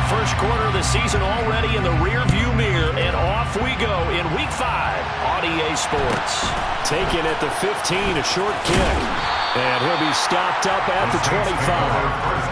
first quarter of the season already in the rearview mirror, and off we go in Week 5 on EA Sports. Taken at the 15, a short kick. And he'll be stopped up at the 25.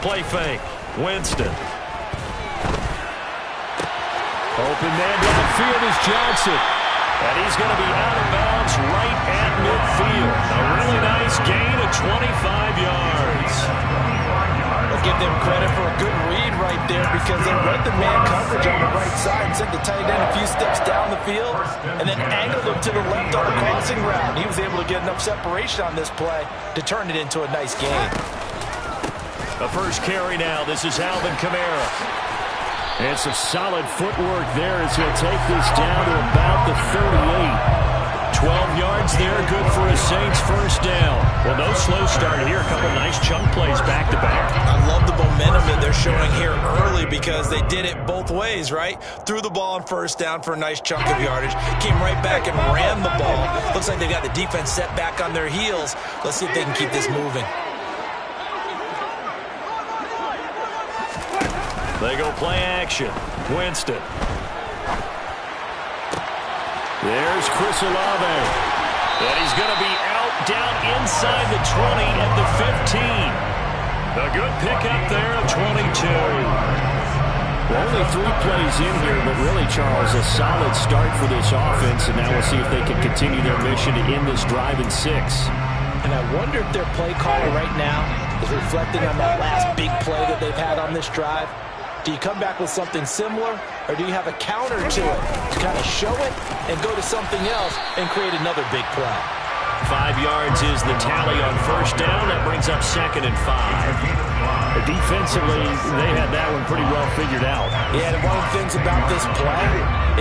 Play fake. Winston. Open man downfield is Johnson. And he's going to be out of bounds right at midfield. A really nice gain of 25 yards. I'll give them credit for a good read right there because they read the man coverage on the right side and sent the tight end a few steps down the field and then angled him to the left on a crossing route. He was able to get enough separation on this play to turn it into a nice gain. The first carry now. This is Alvin Kamara. And some solid footwork there as he'll take this down to about the 38. 12 yards there, good for a Saints first down. Well, no slow start here. A couple nice chunk plays back-to-back. I love the momentum that they're showing here early because they did it both ways, right? Threw the ball on first down for a nice chunk of yardage. Came right back and ran the ball. Looks like they got the defense set back on their heels. Let's see if they can keep this moving. They go play action. Winston. There's Chris Olave. And he's going to be out down inside the 20 at the 15. A good pickup there of 22. Only 3 plays in here, but really, Charles, a solid start for this offense. And now we'll see if they can continue their mission to end this drive in 6. And I wonder if their play caller right now is reflecting on that last big play that they've had on this drive. Do you come back with something similar, or do you have a counter to it to kind of show it and go to something else and create another big play? 5 yards is the tally on first down. That brings up 2nd and 5. Defensively, they had that one pretty well figured out. Yeah, and one of the things about this play,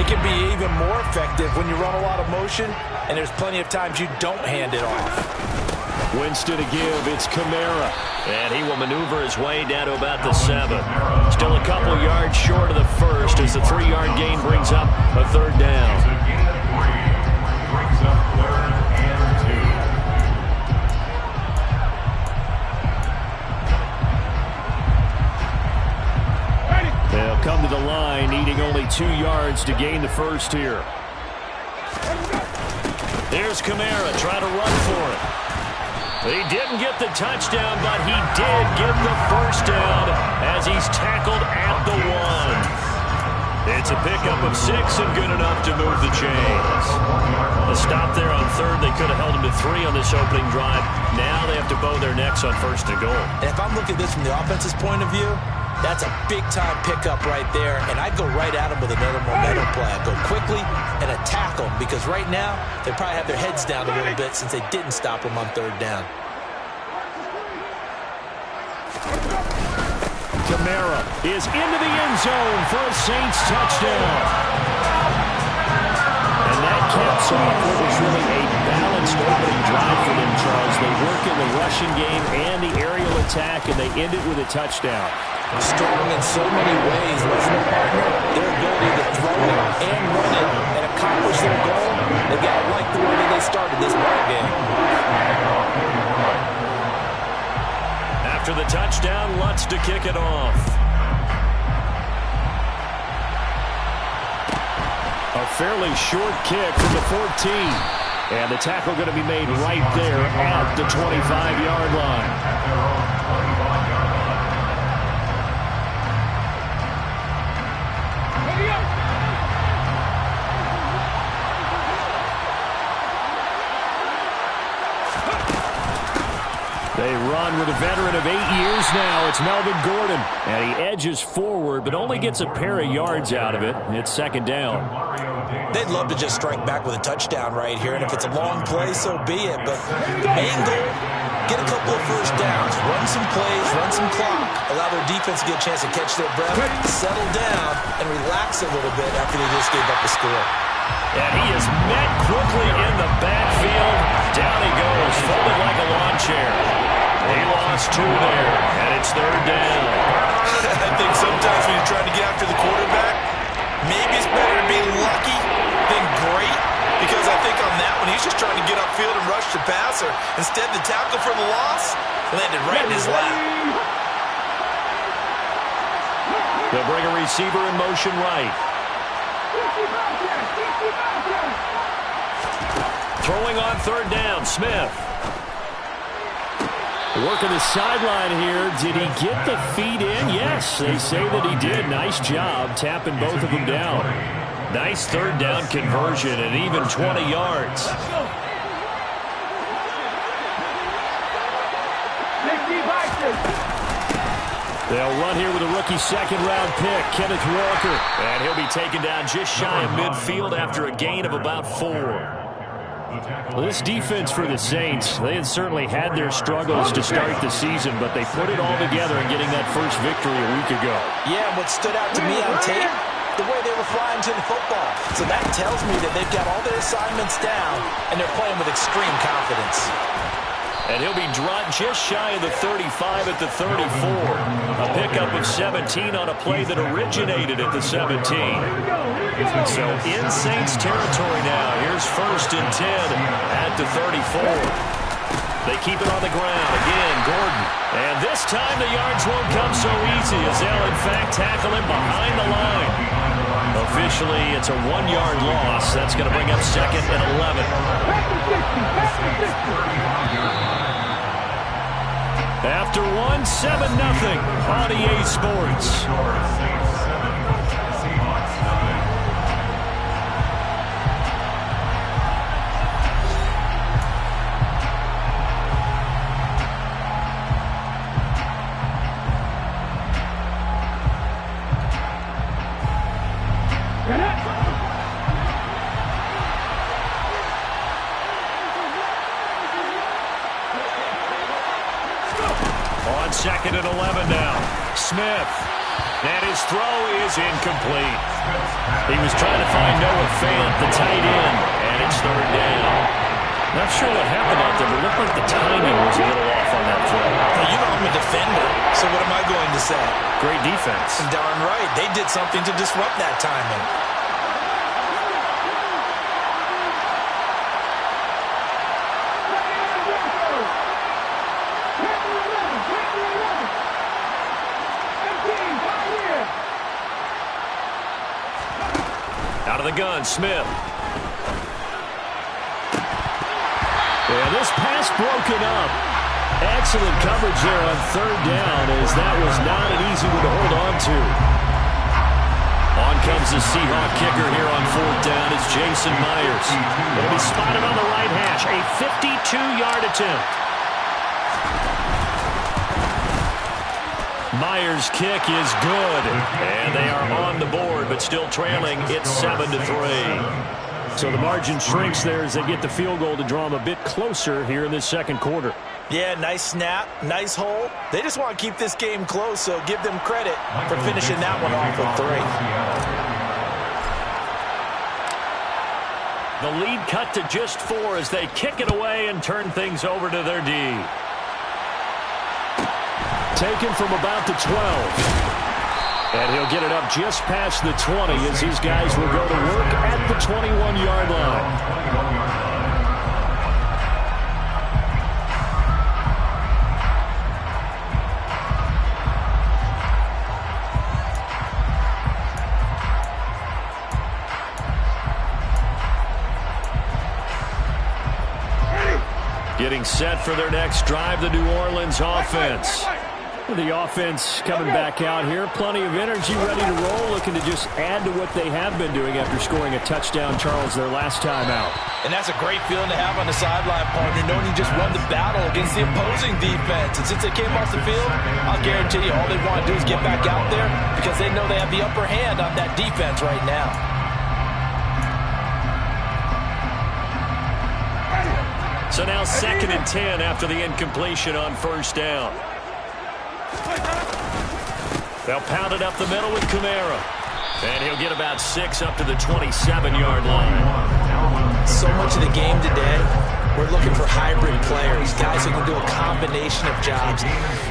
it can be even more effective when you run a lot of motion, and there's plenty of times you don't hand it off. Winston to give. It's Kamara. And he will maneuver his way down to about the 7. Still a couple yards short of the first as the 3-yard gain brings up a 3rd down. They'll come to the line, needing only 2 yards to gain the first here. There's Kamara trying to run for it. He didn't get the touchdown, but he did get the first down as he's tackled at the 1. It's a pickup of 6 and good enough to move the chains. A stop there on 3rd. They could have held him to 3 on this opening drive. Now they have to bow their necks on 1st and goal. And if I'm looking at this from the offense's point of view, that's a big-time pickup right there, and I'd go right at him with another momentum play. I'd go quickly and attack them because right now they probably have their heads down a little bit since they didn't stop him on 3rd down. Kamara is into the end zone for a Saints touchdown. And that caps off what was really a balanced opening drive for them, Charles. They work in the rushing game and the aerial attack, and they end it with a touchdown. Strong in so many ways, wasn't it, partner? Their ability to throw it and run it and accomplish their goal, they got to like the way that they started this ball game. After the touchdown, Lutz to kick it off. A fairly short kick from the 14. And the tackle going to be made right there at the 25-yard line. They run with a veteran of 8 years now. It's Melvin Gordon. And he edges forward, but only gets a pair of yards out of it. It's second down. They'd love to just strike back with a touchdown right here, and if it's a long play, so be it. But main goal, get a couple of first downs, run some plays, run some clock, allow their defense to get a chance to catch their breath, settle down, and relax a little bit after they just gave up the score. And he is met quickly in the backfield. Down he goes, folded like a lawn chair. He lost 2 there, and it's third down. I think sometimes when you're trying to get after the quarterback, maybe it's better to be lucky than great, because I think on that one, he's just trying to get upfield and rush the passer. Instead, the tackle for the loss landed right in his lap. They'll bring a receiver in motion right. Throwing on third down, Smith. Working the sideline here. Did he get the feet in? Yes, they say that he did. Nice job tapping both of them down. Nice third down conversion and even 20 yards. They'll run here with a rookie second-round pick, Kenneth Walker. And he'll be taken down just shy of midfield after a gain of about 4. Well, this defense for the Saints, they had certainly had their struggles to start the season, but they put it all together in getting that first victory a week ago. Yeah, and what stood out to me on tape, the way they were flying to the football. So that tells me that they've got all their assignments down, and they're playing with extreme confidence. And he'll be dropped just shy of the 35 at the 34. A pickup of 17 on a play that originated at the 17. So in Saints territory now. Here's first and 10 at the 34. They keep it on the ground. Again, Gordon. And this time the yards won't come so easy as they'll, in fact, tackle him behind the line. Officially, it's a 1-yard loss. That's going to bring up second and 11. After 1, 7-0 on EA Sports. On second and 11 now. Smith. And his throw is incomplete. He was trying to find Noah Fant, the tight end, and it's third down. Not sure what happened out there, but it looked like the timing was a little off on that throw. Well, you know I'm a defender, so what am I going to say? Great defense. Darn right. They did something to disrupt that timing. Out of the gun, Smith. Yeah, this pass broken up. Excellent coverage there on third down, as that was not an easy one to hold on to. On comes the Seahawk kicker here on fourth down. It's Jason Myers. He'll be spotted on the right hash. A 52-yard attempt. Myers' kick is good. And they are on the board, but still trailing. It's 7-3. So the margin shrinks there as they get the field goal to draw them a bit closer here in this second quarter. Yeah, nice snap, nice hole. They just want to keep this game close, so give them credit for finishing that one off with 3. The lead cut to just 4 as they kick it away and turn things over to their D. Taken from about the 12. And he'll get it up just past the 20 as these guys will go to work at the 21-yard line. Getting set for their next drive, the New Orleans offense. The offense coming back out here. Plenty of energy, ready to roll, looking to just add to what they have been doing after scoring a touchdown, Charles, their last time out. And that's a great feeling to have on the sideline, partner, knowing you just won the battle against the opposing defense. And since they came off the field, I'll guarantee you all they want to do is get back out there because they know they have the upper hand on that defense right now. So now 2nd and 10 after the incompletion on first down. They'll pound it up the middle with Kamara. And he'll get about 6 up to the 27-yard line. So much of the game today, we're looking for hybrid players, guys who can do a combination of jobs.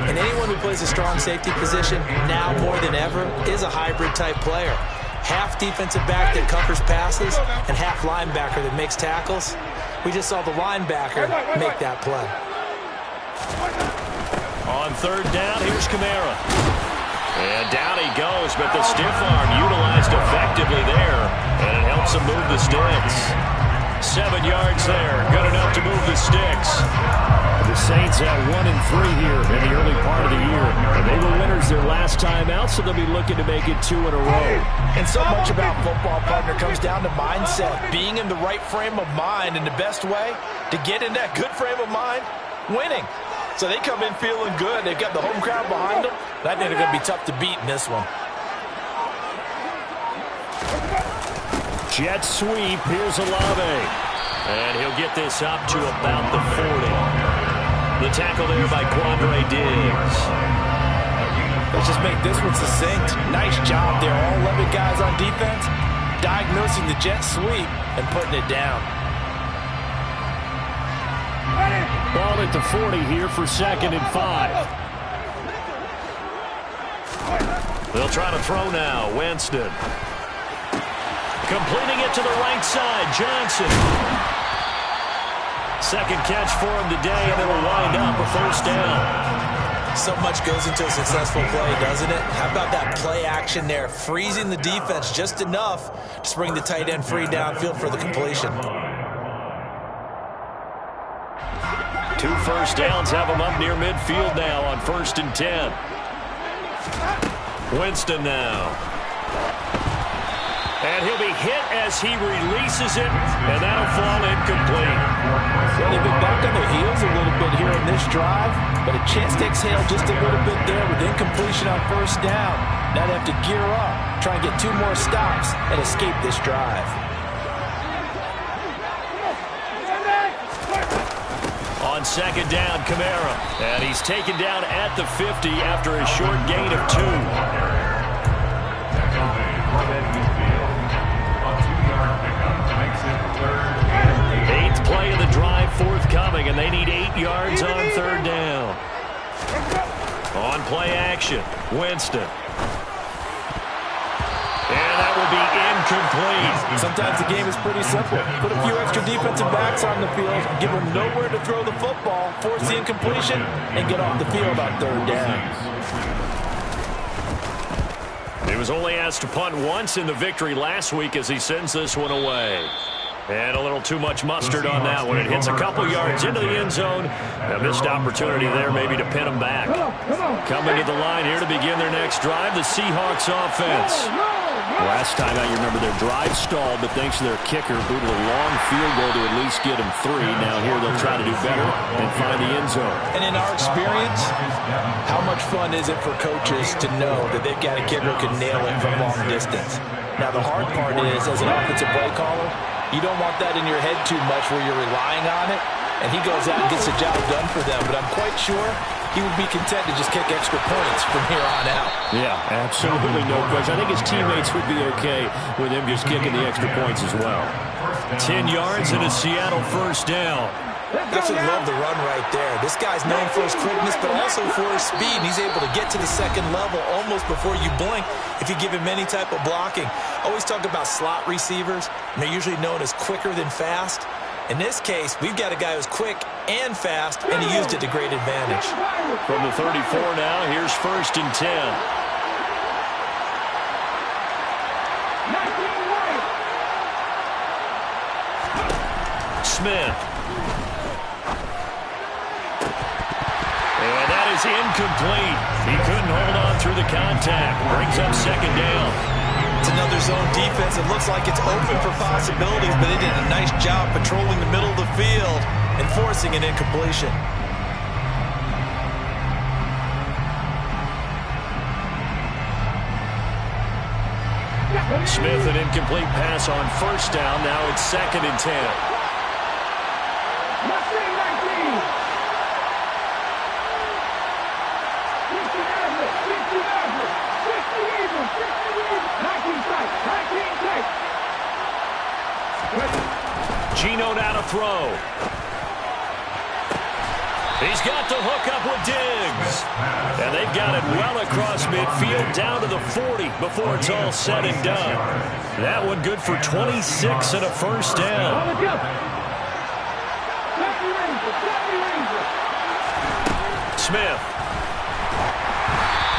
And anyone who plays a strong safety position, now more than ever, is a hybrid-type player. Half defensive back that covers passes and half linebacker that makes tackles. We just saw the linebacker make that play. On 3rd down, here's Kamara. And down he goes, but the stiff arm utilized effectively there, and it helps him move the sticks. 7 yards there, good enough to move the sticks. The Saints at 1-3 here in the early part of the year. And they were winners their last time out, so they'll be looking to make it 2 in a row. And so much about football, partner, comes down to mindset. Being in the right frame of mind, and the best way to get in that good frame of mind, winning. So they come in feeling good. They've got the home crowd behind them. I think they're going to be tough to beat in this one. Jet sweep. Here's Olave. And he'll get this up to about the 40. The tackle there by Quandre Diggs. Let's just make this one succinct. Nice job there. All 11 guys on defense diagnosing the jet sweep and putting it down. Ball at the 40 here for 2nd and 5. They'll try to throw now. Winston. Completing it to the right side. Johnson. 2nd catch for him today, and it'll wind up a 1st down. So much goes into a successful play, doesn't it? How about that play action there? Freezing the defense just enough to spring the tight end free downfield for the completion. 2 first downs have him up near midfield now on 1st and 10. Winston now. And he'll be hit as he releases it, and that'll fall incomplete. Well, they've been back on their heels a little bit here in this drive, but a chance to exhale just a little bit there with incompletion on 1st down. Now they have to gear up, try and get 2 more stops, and escape this drive. On 2nd down, Kamara. And he's taken down at the 50 after a short gain of 2. Eighth play of the drive forthcoming, and they need 8 yards on 3rd down. On play action, Winston. And that will be incomplete. Sometimes the game is pretty simple. Put a few extra defensive backs on the field, give them nowhere to throw the football, force the incompletion, and get off the field on 3rd down. He was only asked to punt once in the victory last week as he sends this one away. And a little too much mustard on that one. It hits a couple yards into the end zone. A missed opportunity there maybe to pin them back. Coming to the line here to begin their next drive, the Seahawks offense. Last time out, you remember their drive stalled, but thanks to their kicker, booted a long field goal to at least get them 3. Now here they'll try to do better and find the end zone. And in our experience, how much fun is it for coaches to know that they've got a kicker who can nail it from long distance? Now the hard part is, as an offensive play caller, you don't want that in your head too much where you're relying on it, and he goes out and gets the job done for them. But I'm quite sure he would be content to just kick extra points from here on out. Yeah, absolutely no question. I think his teammates would be okay with him just kicking the extra points as well. 10 yards and a Seattle 1st down. Definitely love the run right there. This guy's known for his quickness, but also for his speed. He's able to get to the 2nd level almost before you blink if you give him any type of blocking. Always talk about slot receivers, and they're usually known as quicker than fast. In this case, we've got a guy who's quick and fast, and he used it to great advantage. From the 34 now, here's 1st and 10. Smith. And that is It's incomplete. He couldn't hold on through the contact. Brings up second down. It's another zone defense. It looks like it's open for possibilities, but they did a nice job patrolling the middle of the field and forcing an incompletion. Smith, an incomplete pass on first down. Now it's 2nd and 10. Gino now to throw. He's got the hook up with Diggs. And they've got it well across midfield down to the 40 before it's all said and done. That one good for 26 and a first down. Smith.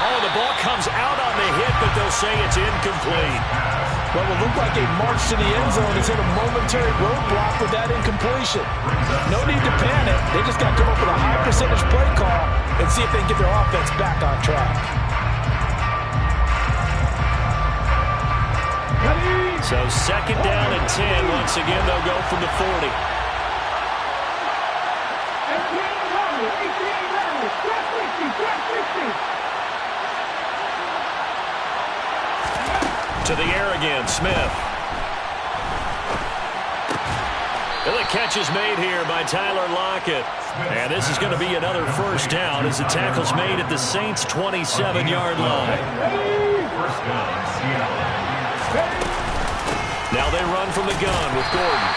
Oh, the ball comes out on the hit, but they'll say it's incomplete. Well, it looked like a march to the end zone has hit a momentary roadblock with that incompletion. No need to panic. They just got to come up with a high percentage play call and see if they can get their offense back on track. So 2nd down and 10. Once again, they'll go from the 40. To the air again, Smith. And the catch is made here by Tyler Lockett. And this is going to be another first down as the tackle's made at the Saints' 27-yard line. Now they run from the gun with Gordon.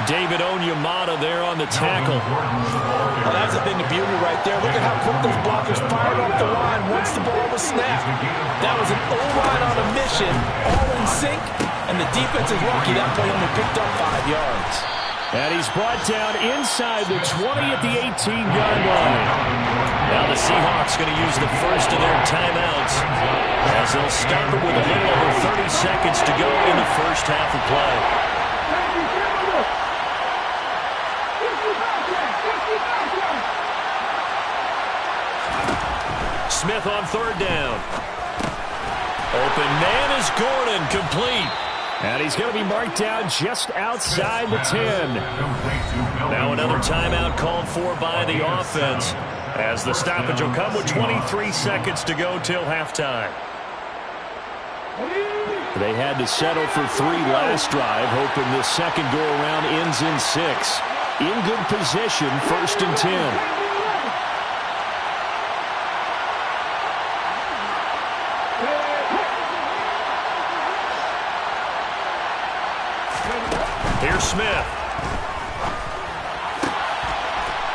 David Onyemata there on the tackle. Well, that's the thing to beauty right there. Look at how quick those blockers fired off the line once the ball was snapped. That was an O-line on a mission, all in sync, and the defense is lucky that play only picked up 5 yards. And he's brought down inside the 20 at the 18-yard line. Now the Seahawks going to use the first of their timeouts as they'll stop it with a little over 30 seconds to go in the first half of play. Smith on 3rd down. Open man is Gordon, complete. And he's going to be marked down just outside the 10. Now another timeout called for by the offense as the stoppage will come with 23 seconds to go till halftime. They had to settle for 3 last drive, hoping this second go-around ends in 6. In good position, 1st and 10. Here's Smith.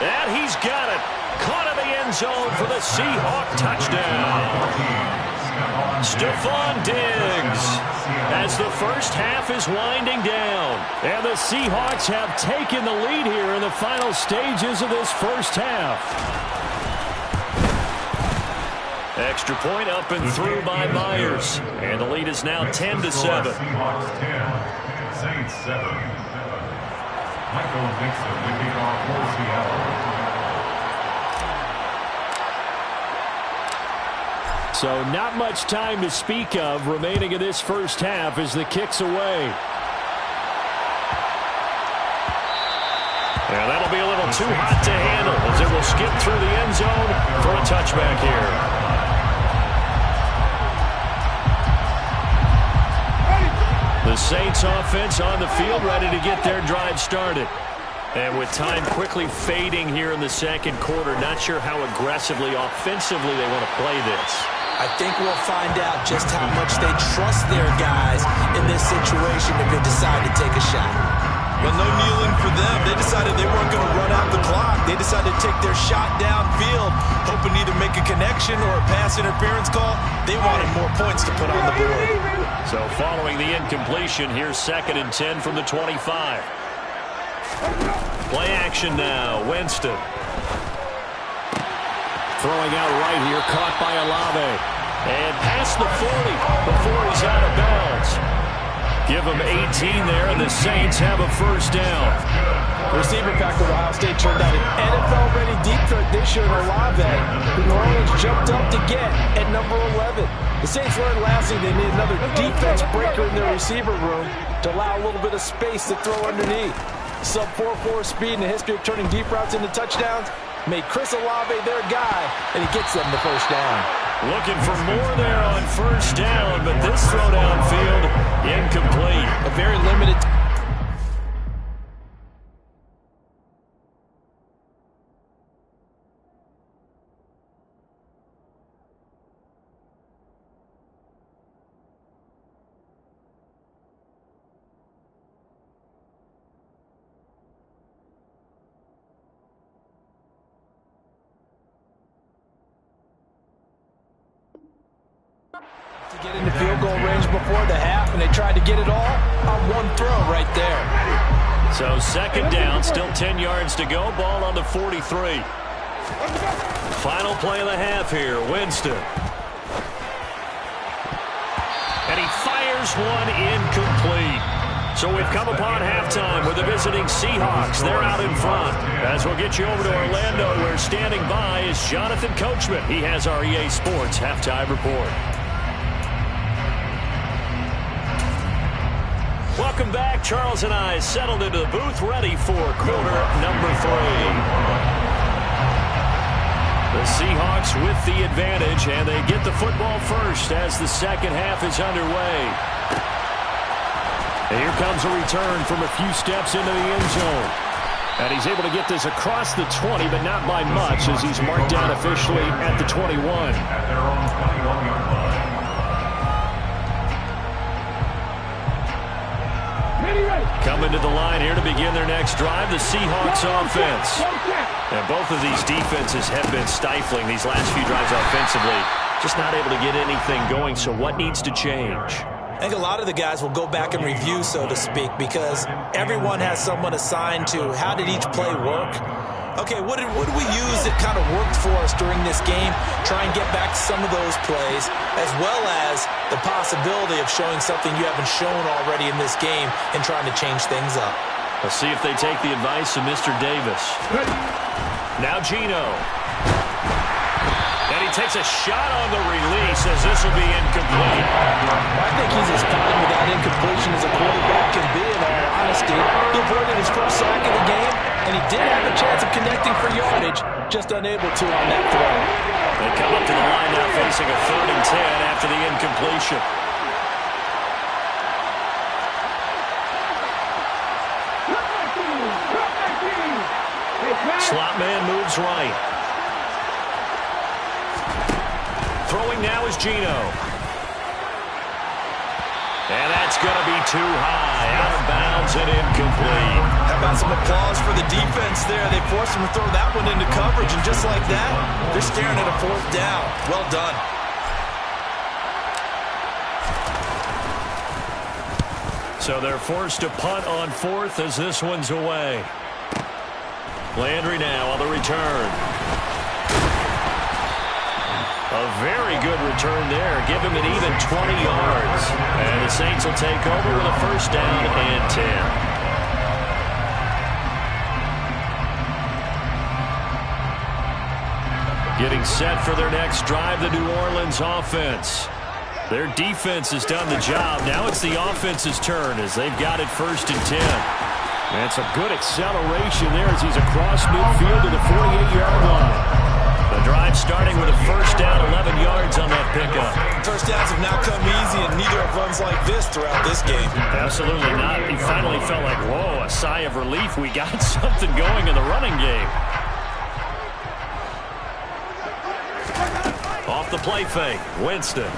And he's got it. Caught in the end zone for the Seahawk touchdown. Stephon Diggs as the first half is winding down. And the Seahawks have taken the lead here in the final stages of this first half. Extra point up and through by Myers. And the lead is now 10-7. Saints 7. Michael Dixon, the kickoff for Seattle. So not much time to speak of remaining in this first half as the kick's away. And that'll be a little too hot to handle as it will skip through the end zone for a touchback here. The Saints offense on the field ready to get their drive started. And with time quickly fading here in the second quarter, not sure how aggressively, offensively they want to play this. I think we'll find out just how much they trust their guys in this situation if they decide to take a shot. Well, no kneeling for them. They decided they weren't going to run out the clock. They decided to take their shot downfield, hoping to either make a connection or a pass interference call. They wanted more points to put on the board. So following the incompletion, here's 2nd and 10 from the 25. Play action now. Winston. Throwing out right here, caught by Olave. And past the 40 before he's out of bounds. Give them 18 there, and the Saints have a first down. The receiver pack of Ohio State turned out an NFL-ready deep threat this pressure in Olave, who New Orleans jumped up to get at number 11. The Saints learned last week they need another defense breaker in their receiver room to allow a little bit of space to throw underneath. Sub 4.4 speed and the history of turning deep routes into touchdowns made Chris Olave their guy, and he gets them the first down. Looking for more there on first down, but this throw downfield incomplete. A very limited. To get into field goal range before the half, and they tried to get it all on one throw right there. So second down, still 10 yards to go. Ball on the 43. Final play of the half here, Winston. And he fires one incomplete. So we've come upon halftime with the visiting Seahawks. They're out in front. As we'll get you over to Orlando, where standing by is Jonathan Coachman. He has our EA Sports halftime report. Welcome back. Charles and I settled into the booth, ready for quarter number 3. The Seahawks with the advantage, and they get the football first as the second half is underway. And here comes a return from a few steps into the end zone. And he's able to get this across the 20, but not by much, as he's marked down officially at the 21. At their own 21-yard line. Coming to the line here to begin their next drive, the Seahawks offense. And both of these defenses have been stifling these last few drives offensively. Just not able to get anything going, so what needs to change? I think a lot of the guys will go back and review, so to speak, because everyone has someone assigned to how did each play work. Okay, what did we use that kind of worked for us during this game? Try and get back to some of those plays, as well as the possibility of showing something you haven't shown already in this game and trying to change things up. Let's see if they take the advice of Mr. Davis. Now Geno. And he takes a shot on the release, as this will be incomplete. I think he's as fine with that incompletion as a quarterback can be, in all honesty. He avoided his first sack of the game, and he did have a chance of connecting for yardage, just unable to on that throw. They come up to the line now facing a 3rd and 10 after the incompletion. Slot man moves right. Throwing now is Geno. And that's going to be too high. Out of bounds and incomplete. How about some applause for the defense there? They forced him to throw that one into coverage, and just like that, they're staring at a 4th down. Well done. So they're forced to punt on 4th as this one's away. Landry now on the return. A very good return there. Give him an even 20 yards. And the Saints will take over with a first down and 10. Getting set for their next drive, the New Orleans offense. Their defense has done the job. Now it's the offense's turn as they've got it 1st and 10. And some good acceleration there as he's across midfield to the 48-yard line. The drive starting with a first down, 11 yards on that pickup. First downs have now come easy, and neither have runs like this throughout this game. Absolutely not. He finally felt like, whoa, a sigh of relief. We got something going in the running game. Off the play fake, Winston.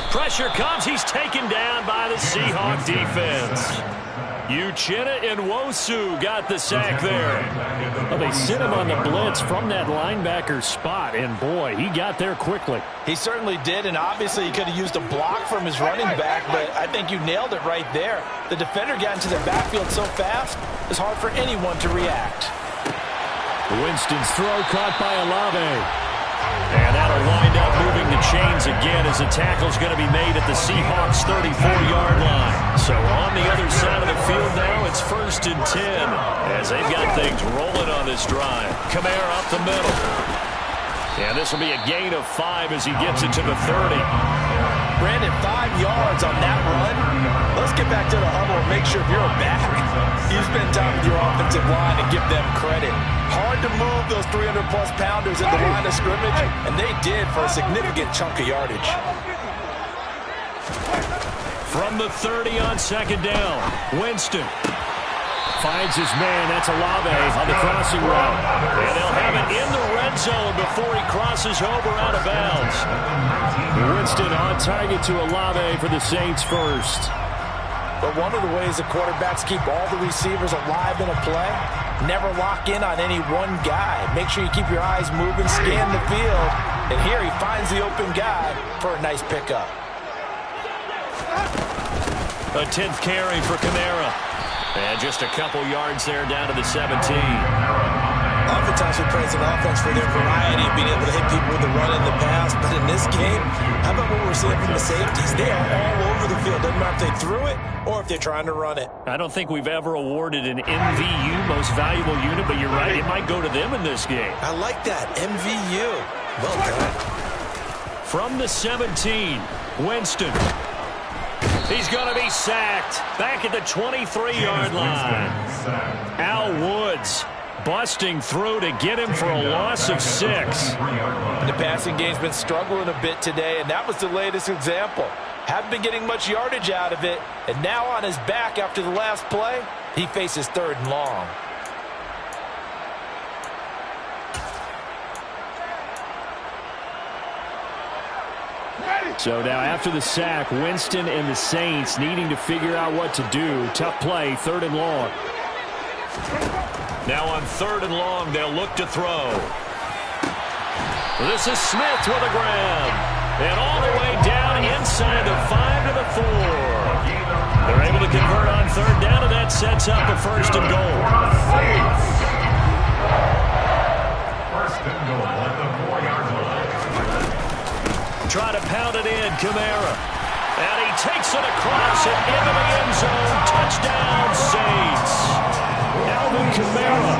Pressure comes. He's taken down by the Seahawk defense. Uchenna and Nwosu got the sack there. Well, they sent him on the blitz from that linebacker spot, and boy, he got there quickly. He certainly did, and obviously he could have used a block from his running back, but I think you nailed it right there. The defender got into the backfield so fast, it's hard for anyone to react. Winston's throw caught by Olave. And that'll wind up moving the chains again as the tackle's going to be made at the Seahawks' 34-yard line. So on the other side of the field now, it's 1st and 10 as they've got things rolling on this drive. Kamara up the middle. And this will be a gain of 5 as he gets it to the 30. Brandon, 5 yards on that run. Let's get back to the huddle and make sure you're back. You spend time with your offensive line and give them credit. Hard to move those 300-plus pounders at the line of scrimmage, and they did for a significant chunk of yardage. From the 30 on 2nd down, Winston finds his man. That's Olave on the crossing route. And they'll have it in the red zone before he crosses over out of bounds. Winston on target to Olave for the Saints first. But one of the ways the quarterbacks keep all the receivers alive in a play, never lock in on any one guy. Make sure you keep your eyes moving, scan the field. And here he finds the open guy for a nice pickup. A 10th carry for Kamara. And just a couple yards there down to the 17. Oftentimes we praise an offense for their variety of being able to hit people with the run and the pass. But in this game, how about what we're seeing from the safeties? They are all over the field. Doesn't matter if they threw it or if they're trying to run it. I don't think we've ever awarded an MVU, most valuable unit, but you're right. It might go to them in this game. I like that. MVU. Well done. From the 17, Winston. He's going to be sacked back at the 23-yard line. Al Woods busting through to get him for a loss of 6. The passing game's been struggling a bit today, and that was the latest example. Haven't been getting much yardage out of it, and now on his back after the last play, he faces 3rd and long. So now after the sack, Winston and the Saints needing to figure out what to do. Tough play, 3rd and long. Now on 3rd and long, they'll look to throw. This is Smith with a grab. And all the way down inside the 5 to the 4. They're able to convert on 3rd down, and that sets up a 1st and goal. 1st and goal at the 4-yard line. Try to pound it in, Kamara. And he takes it across and into the end zone. Touchdown, Saints. Alvin Kamara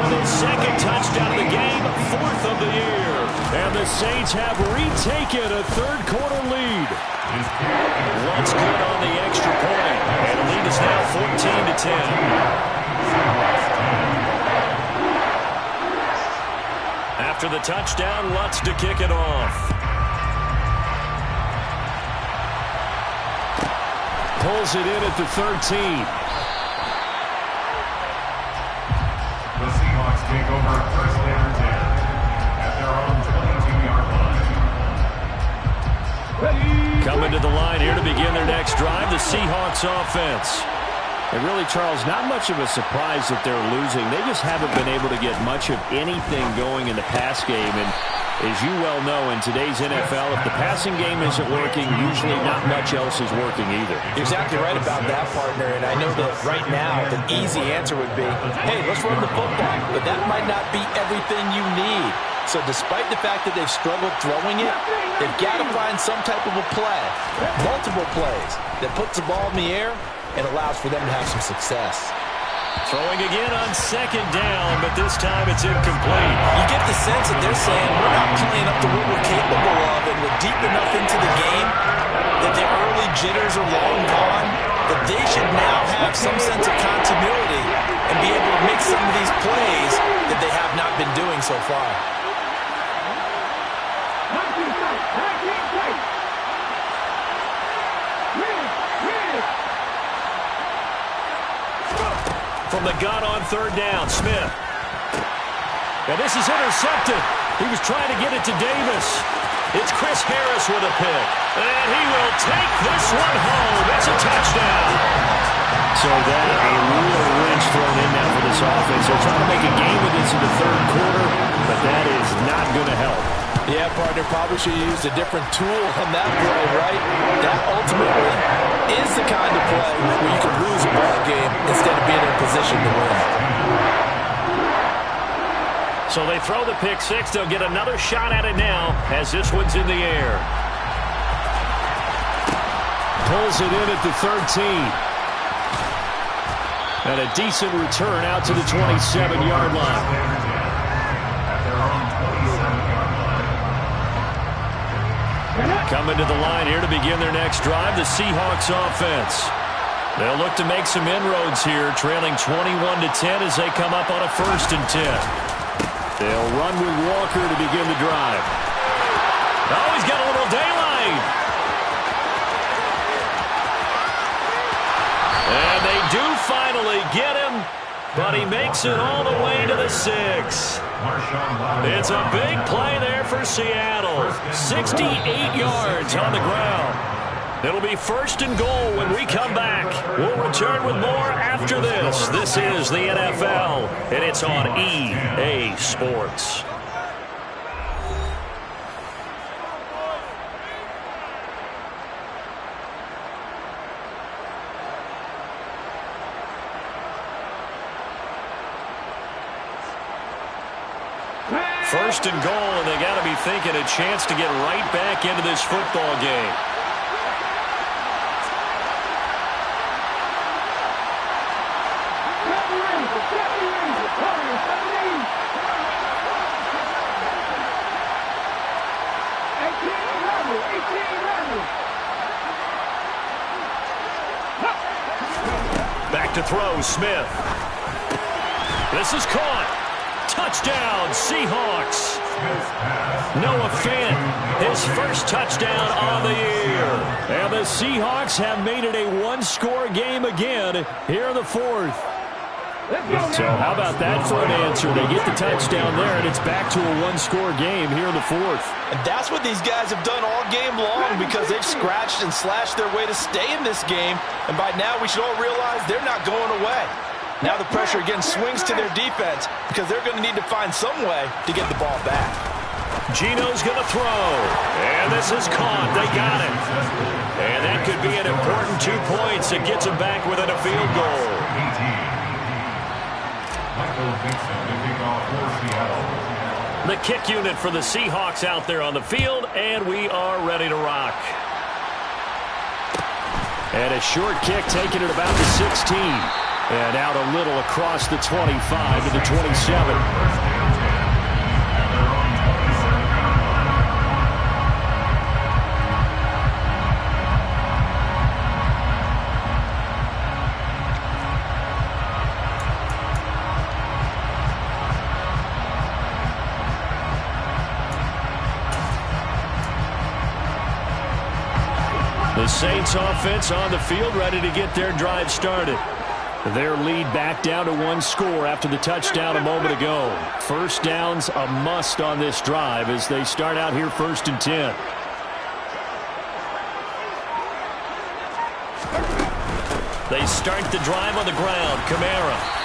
with his 2nd touchdown of the game, 4th of the year. And the Saints have retaken a 3rd quarter lead. What's good on the extra point? And the lead is now 14 to 10. After the touchdown, Lutz to kick it off. Pulls it in at the 13. The Seahawks take over 1st and 10 at their own 22-yard line. Coming to the line here to begin their next drive, the Seahawks offense. And really, Charles, not much of a surprise that they're losing. They just haven't been able to get much of anything going in the pass game. And as you well know, in today's NFL, if the passing game isn't working, usually not much else is working either. You're exactly right about that, partner. And I know that right now, the easy answer would be, hey, let's run the football. But that might not be everything you need. So despite the fact that they've struggled throwing it, they've got to find some type of a play, multiple plays, that puts the ball in the air and allows for them to have some success. Throwing again on 2nd down, but this time it's incomplete. You get the sense that they're saying we're not playing up to what we're capable of, and we're deep enough into the game that the early jitters are long gone, that they should now have some sense of continuity and be able to make some of these plays that they have not been doing so far. From the gun on 3rd down, Smith. And this is intercepted. He was trying to get it to Davis. It's Chris Harris with a pick. And he will take this one home. It's a touchdown. So that a real wrench thrown in now for this offense. They're trying to make a game of this in the 3rd quarter, but that is not going to help. Yeah, partner, probably should have used a different tool on that play, right? That ultimately is the kind of play where you can lose a ball game instead of being in a position to win. So they throw the pick six. They'll get another shot at it now as this one's in the air. Pulls it in at the 13. And a decent return out to the 27-yard line. Coming to the line here to begin their next drive, the Seahawks offense. They'll look to make some inroads here, trailing 21-10 as they come up on a 1st and 10. They'll run with Walker to begin the drive. Oh, he's got a little daylight. And they do finally get him, but he makes it all the way to the 6. It's a big play there for Seattle. 68 yards on the ground. It'll be 1st and goal when we come back. We'll return with more after this. This is the NFL, and it's on EA Sports. First and goal, and they got to be thinking a chance to get right back into this football game. Back to throw, Smith. This is caught. Touchdown, Seahawks. Noah Fant, his first touchdown on the year. And the Seahawks have made it a one-score game again here in the 4th. So how about that for an answer? They get the touchdown there, and it's back to a one-score game here in the 4th. And that's what these guys have done all game long because they've scratched and slashed their way to stay in this game. And by now, we should all realize they're not going away. Now the pressure again swings to their defense because they're going to need to find some way to get the ball back. Gino's going to throw. And this is caught. They got it. And that could be an important 2 points. It gets them back within a field goal. The kick unit for the Seahawks out there on the field, and we are ready to rock. And a short kick taken at about the 16. And out a little across the 25 to the 27. The Saints offense on the field ready to get their drive started. Their lead back down to one score after the touchdown a moment ago. First down's a must on this drive as they start out here 1st and 10. They start the drive on the ground. Kamara.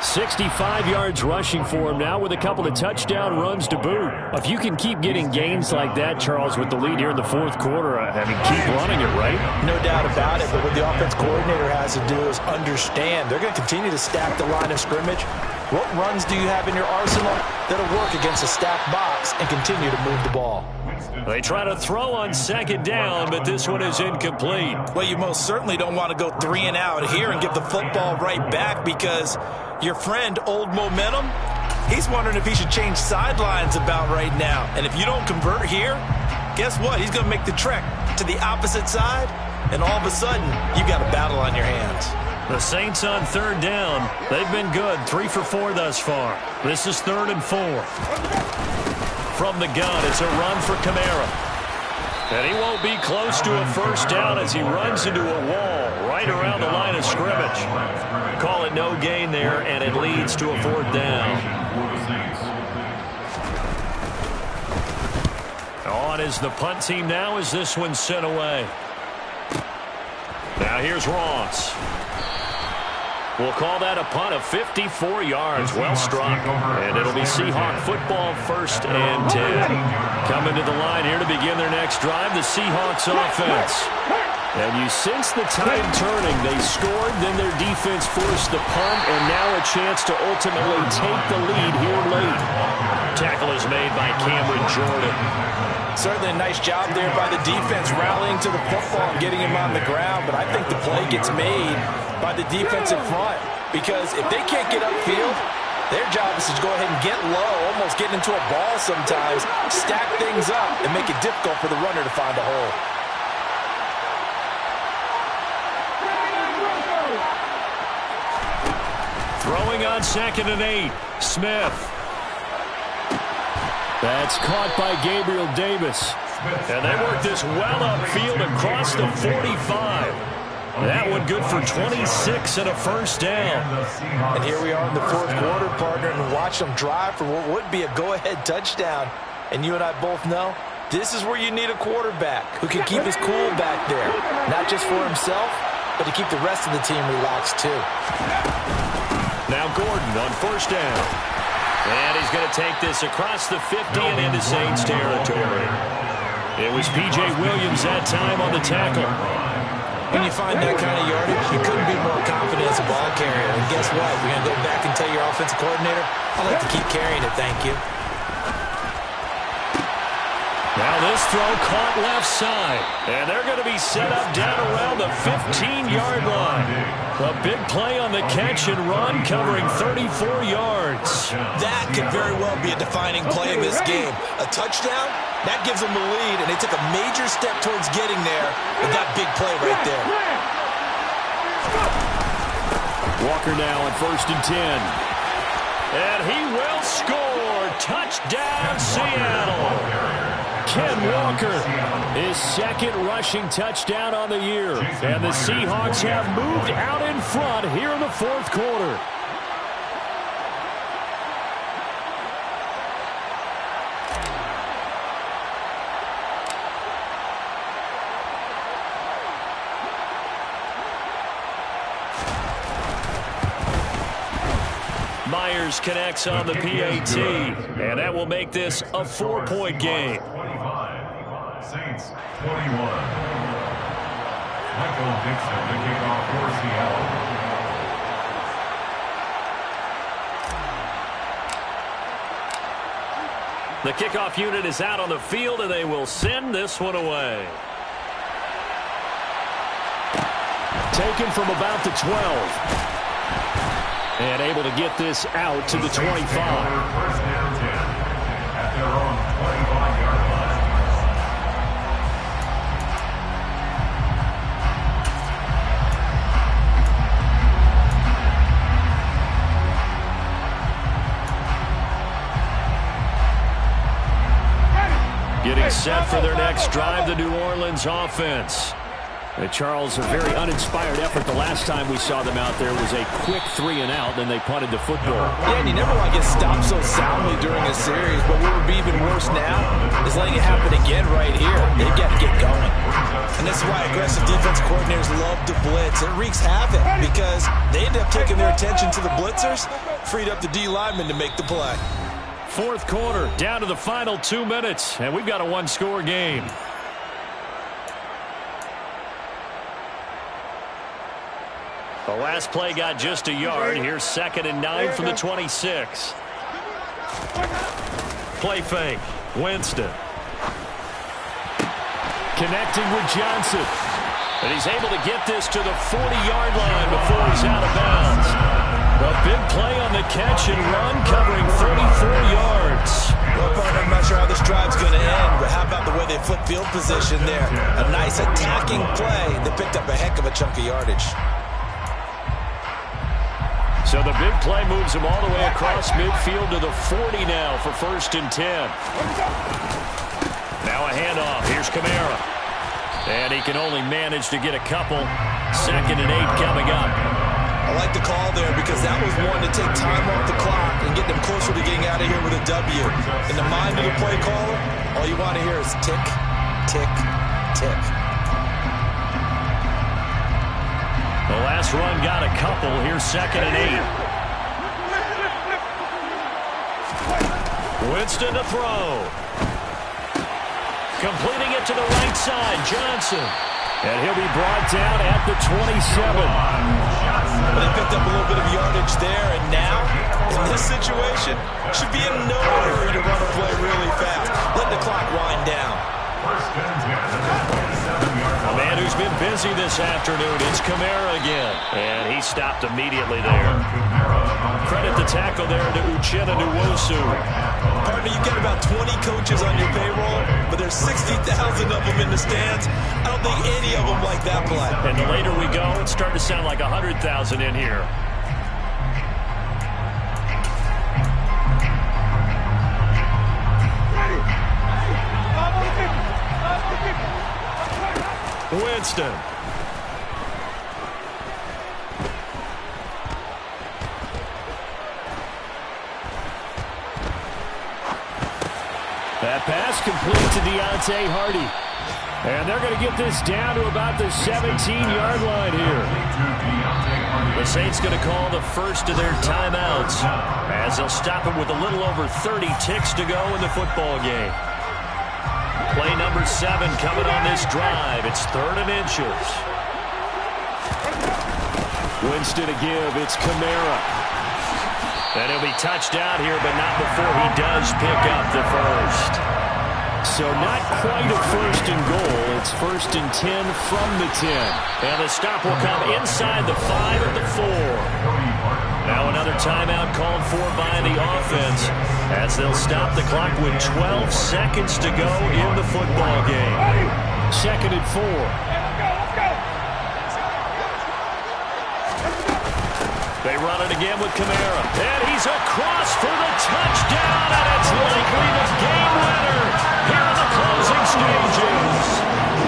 65 yards rushing for him now with a couple of touchdown runs to boot. If you can keep getting gains like that, Charles, with the lead here in the 4th quarter, I mean, keep running it, right? No doubt about it, but what the offense coordinator has to do is understand they're going to continue to stack the line of scrimmage. What runs do you have in your arsenal that'll work against a stacked box and continue to move the ball? They try to throw on 2nd down, but this one is incomplete. Well, you most certainly don't want to go 3 and out here and give the football right back because your friend, Old Momentum, he's wondering if he should change sidelines about right now. And if you don't convert here, guess what? He's going to make the trek to the opposite side, and all of a sudden, you've got a battle on your hands. The Saints on 3rd down. They've been good, 3 for 4 thus far. This is 3rd and 4. From the gun, it's a run for Kamara. And he won't be close to a first down as he runs into a wall right around the line of scrimmage. Call it no gain there, and it leads to a 4th down. On is the punt team now as this one's sent away. Now here's Ross. We'll call that a punt of 54 yards. Well struck. And it'll be Seahawk football 1st and 10. Coming to the line here to begin their next drive, the Seahawks offense. And you sense the tide turning. They scored, then their defense forced the punt, and now a chance to ultimately take the lead here late. Tackle is made by Cameron Jordan. Certainly a nice job there by the defense, rallying to the football and getting him on the ground. But I think the play gets made by the defensive front, because if they can't get upfield, their job is to go ahead and get low, almost get into a ball sometimes, stack things up, and make it difficult for the runner to find a hole. Throwing on 2nd and 8. Smith. That's caught by Gabriel Davis. And they work this well upfield across the 45. That one good for 26 and a first down. And here we are in the 4th quarter, partner, and watch them drive for what would be a go-ahead touchdown. And you and I both know this is where you need a quarterback who can keep his cool back there, not just for himself, but to keep the rest of the team relaxed too. Now Gordon on 1st down. And he's going to take this across the 50 and into Saints territory. It was P.J. Williams that time on the tackle. When you find that kind of yardage, you couldn't be more confident as a ball carrier. And guess what? You're going to go back and tell your offensive coordinator, I'd like to keep carrying it, thank you. Now this throw caught left side. And they're going to be set up down around the 15-yard line. A big play on the catch and run, covering 34 yards. That could very well be a defining play in this game. A touchdown, that gives them the lead, and they took a major step towards getting there with that big play right there. Walker now on 1st and 10. And he will score. Touchdown, Seattle. Ken Walker, his 2nd rushing touchdown on the year. And the Seahawks have moved out in front here in the 4th quarter. Myers connects on the PAT, and that will make this a 4-point game. Saints 21. Michael Dixon, the kickoff for Seattle. The kickoff unit is out on the field, and they will send this one away. Taken from about the 12. And able to get this out to the 25. First down 10 at their own 25-yard line. Getting set for their next drive, the New Orleans offense. Charles, a very uninspired effort. The last time we saw them out there was a quick 3-and-out, then they punted the football. Yeah, and you never want to get stopped so soundly during a series, but what would be even worse now is letting it happen again right here. They've got to get going. And this is why aggressive defense coordinators love to blitz. It wreaks havoc because they end up taking their attention to the blitzers, freed up the D lineman to make the play. 4th quarter, down to the final 2 minutes, and we've got a 1-score game. The last play got just a yard. Here's 2nd and 9 from the 26. Play fake. Winston. Connecting with Johnson. And he's able to get this to the 40-yard line before he's out of bounds. A big play on the catch and run, covering 34 yards. Well, partner, I'm not sure how this drive's going to end, but how about the way they flip field position there? A nice attacking play. They picked up a heck of a chunk of yardage. So the big play moves him all the way across midfield to the 40 now for 1st and 10. Now a handoff. Here's Kamara. And he can only manage to get a couple. 2nd and 8 coming up. I like the call there because that was one to take time off the clock and get them closer to getting out of here with a W. In the mind of the play caller, all you want to hear is tick, tick, tick. The last run got a couple. Here's 2nd and 8. Winston to throw. Completing it to the right side. Johnson. And he'll be brought down at the 27. Well, they picked up a little bit of yardage there, and now, in this situation, should be in no hurry to run a play really fast. Let the clock wind down. A man who's been busy this afternoon, it's Kamara again. And he stopped immediately there. Credit the tackle there to Uchenna Nwosu. Partner, you get about 20 coaches on your payroll, but there's 60,000 of them in the stands. I don't think any of them like that play. And the later we go, it's starting to sound like 100,000 in here. Winston. That pass complete to Deontay Hardy. And they're going to get this down to about the 17-yard line here. The Saints going to call the first of their timeouts as they'll stop it with a little over 30 ticks to go in the football game. Play number 7 coming on this drive. It's 3rd and inches. Winston to give. It's Kamara. And he'll be touched out here, but not before he does pick up the first. So not quite a 1st and goal. It's 1st and 10 from the 10. And the stop will come inside the 5 at the 4. Now another timeout called for by the offense as they'll stop the clock with 12 seconds to go in the football game. 2nd and 4. They run it again with Kamara. And he's across for the touchdown, and it's likely the game winner here in the closing stages.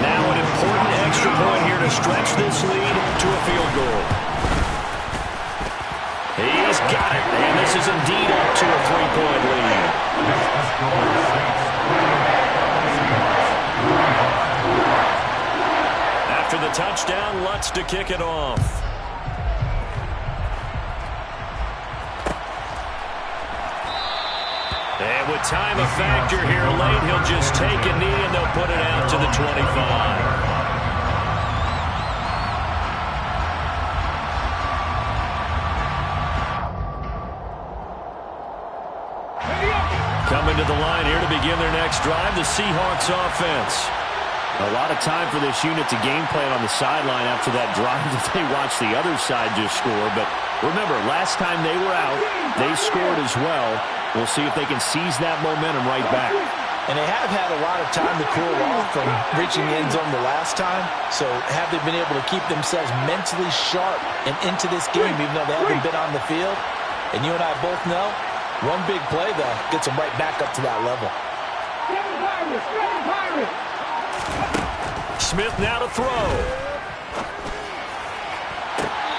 Now an important extra point here to stretch this lead to a field goal. He's got it, and this is indeed up to a 3-point lead. After the touchdown, Lutz to kick it off. And with time a factor here late, he'll just take a knee and they'll put it out to the 25. Coming to the line here to begin their next drive, the Seahawks offense. A lot of time for this unit to game plan on the sideline after that drive that they watched the other side just score. But remember, last time they were out, they scored as well. We'll see if they can seize that momentum right back. And they have had a lot of time to cool off from reaching the end zone the last time. So have they been able to keep themselves mentally sharp and into this game even though they haven't been on the field? And you and I both know, one big play, though, gets them right back up to that level. Smith now to throw.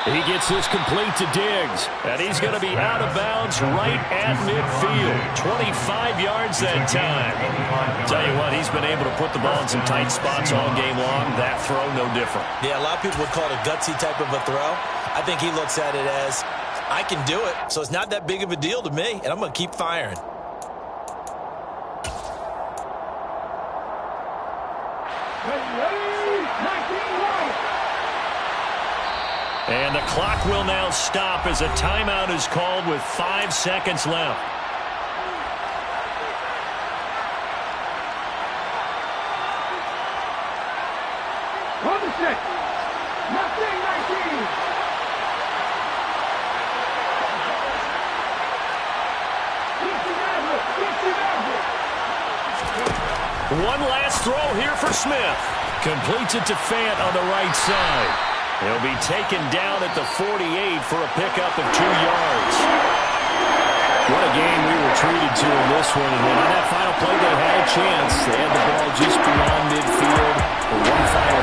He gets this complete to Diggs. And he's going to be out of bounds right at midfield. 25 yards that time. Tell you what, he's been able to put the ball in some tight spots all game long. That throw, no different. Yeah, a lot of people would call it a gutsy type of a throw. I think he looks at it as, I can do it, so it's not that big of a deal to me, and I'm going to keep firing. And the clock will now stop as a timeout is called with 5 seconds left. One last throw here for Smith. Completes it to Fant on the right side. He'll be taken down at the 48 for a pickup of 2 yards. What a game we were treated to in this one. And when on that final play they had a chance, they had the ball just beyond midfield for one final